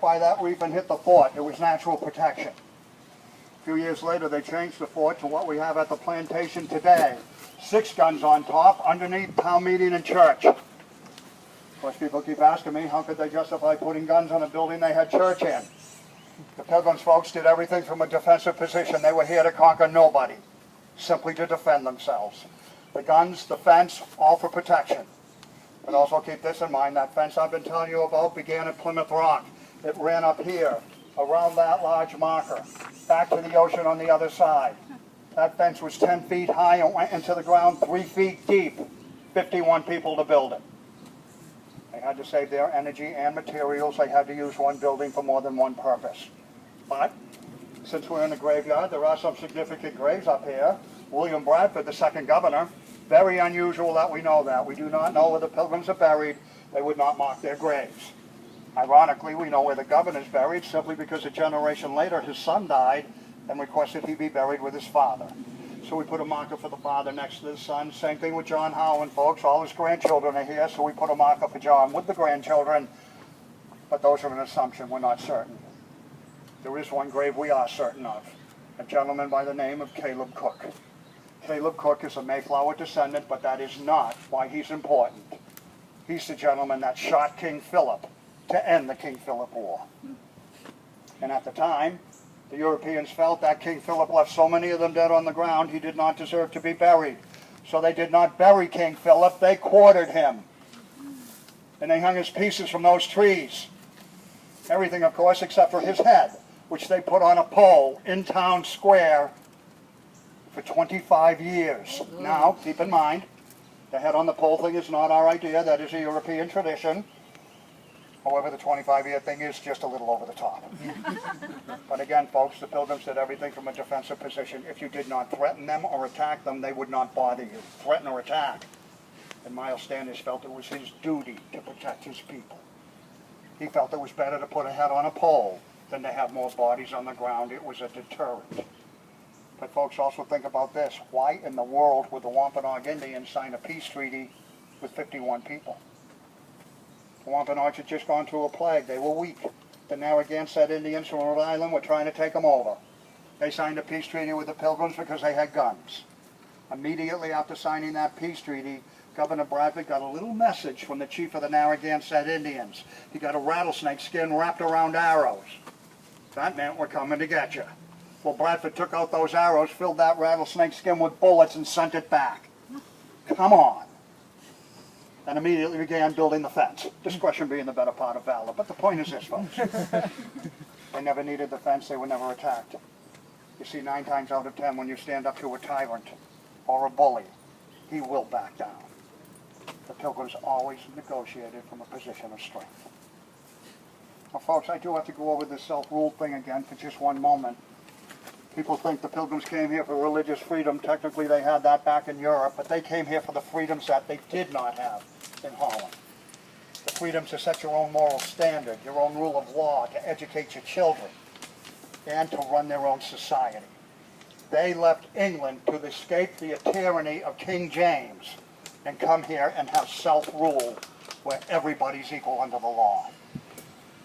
slipped by that reef and hit the fort. It was natural protection. A few years later, they changed the fort to what we have at the plantation today. 6 guns on top, underneath town meeting and church. Of course, people keep asking me, how could they justify putting guns on a building they had church in? The Pilgrims folks did everything from a defensive position. They were here to conquer nobody, simply to defend themselves. The guns, the fence, all for protection. But also keep this in mind, that fence I've been telling you about began at Plymouth Rock. It ran up here, around that large marker, back to the ocean on the other side. That fence was 10 feet high and went into the ground 3 feet deep. 51 people to build it. They had to save their energy and materials. They had to use one building for more than one purpose. But since we're in the graveyard, there are some significant graves up here. William Bradford, the second governor, very unusual that we know that. We do not know where the Pilgrims are buried. They would not mark their graves. Ironically, we know where the governor's buried simply because a generation later his son died and requested he be buried with his father. So we put a marker for the father next to the son. Same thing with John Howland, folks. All his grandchildren are here, so we put a marker for John with the grandchildren. But those are an assumption. We're not certain. There is one grave we are certain of. A gentleman by the name of Caleb Cook. Caleb Cook is a Mayflower descendant, but that is not why he's important. He's the gentleman that shot King Philip to end the King Philip War. And at the time, the Europeans felt that King Philip left so many of them dead on the ground, he did not deserve to be buried. So they did not bury King Philip, they quartered him. And they hung his pieces from those trees. Everything, of course, except for his head, which they put on a pole in town square for 25 years. Now, keep in mind, the head on the pole thing is not our idea, that is a European tradition. However, the 25-year thing is just a little over the top. But again, folks, the Pilgrims did everything from a defensive position. If you did not threaten them or attack them, they would not bother you. Threaten or attack. And Miles Standish felt it was his duty to protect his people. He felt it was better to put a head on a pole than to have more bodies on the ground. It was a deterrent. But folks, also think about this. Why in the world would the Wampanoag Indians sign a peace treaty with 51 people? The Wampanoags had just gone through a plague. They were weak. The Narragansett Indians from Rhode Island were trying to take them over. They signed a peace treaty with the Pilgrims because they had guns. Immediately after signing that peace treaty, Governor Bradford got a little message from the chief of the Narragansett Indians. He got a rattlesnake skin wrapped around arrows. That meant we're coming to get you. Well, Bradford took out those arrows, filled that rattlesnake skin with bullets, and sent it back. Come on. And immediately began building the fence. Discretion being the better part of valor. But the point is this, folks. They never needed the fence. They were never attacked. You see, 9 times out of 10, when you stand up to a tyrant or a bully, he will back down. The Pilgrims always negotiated from a position of strength. Now, folks, I do have to go over this self-rule thing again for just one moment. People think the Pilgrims came here for religious freedom. Technically, they had that back in Europe, but they came here for the freedoms that they did not have in Holland. The freedom to set your own moral standard, your own rule of law, to educate your children, and to run their own society. They left England to escape the tyranny of King James and come here and have self-rule where everybody's equal under the law.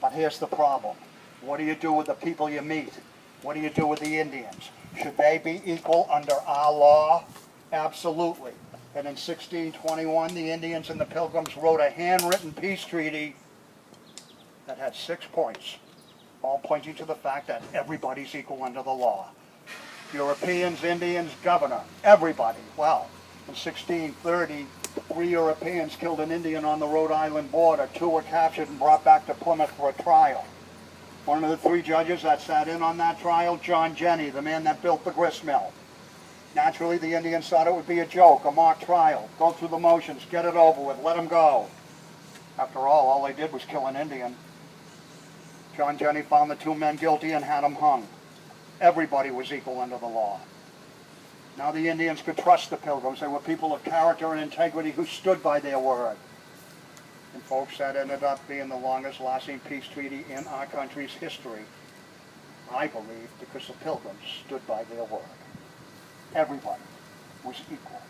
But here's the problem. What do you do with the people you meet? What do you do with the Indians? Should they be equal under our law? Absolutely. And in 1621, the Indians and the Pilgrims wrote a handwritten peace treaty that had 6 points, all pointing to the fact that everybody's equal under the law. Europeans, Indians, governor, everybody. Well, in 1630, 3 Europeans killed an Indian on the Rhode Island border. 2 were captured and brought back to Plymouth for a trial. One of the 3 judges that sat in on that trial, John Jenny, the man that built the grist mill. Naturally, the Indians thought it would be a joke, a mock trial. Go through the motions, get it over with, let them go. After all they did was kill an Indian. John Jenny found the 2 men guilty and had them hung. Everybody was equal under the law. Now the Indians could trust the Pilgrims. They were people of character and integrity who stood by their word. And folks, that ended up being the longest lasting peace treaty in our country's history. I believe because the Pilgrims stood by their word. Everybody was equal.